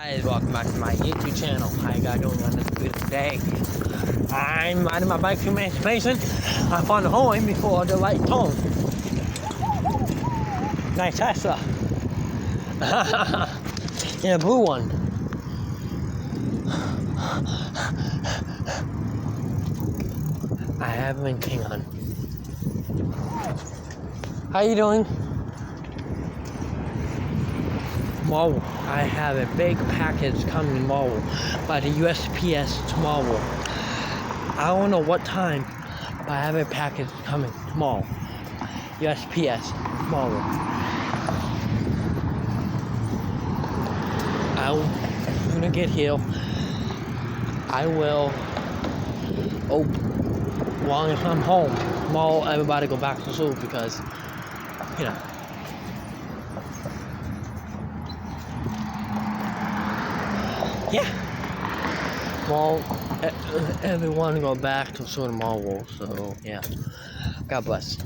Guys, welcome back to my YouTube channel. How you guys doing on this beautiful day? I'm riding my bike to Emancipation. I found the home before the light tone. Nice Tesla. Yeah, blue one. I have been king on. How you doing? Tomorrow, I have a big package coming tomorrow by the USPS tomorrow. I don't know what time, but I have a package coming tomorrow. USPS tomorrow. I'm gonna get here. I will. Oh, as long as I'm home tomorrow, everybody go back to school because, you know. Yeah. Well, everyone go back to school tomorrow, so yeah. God bless.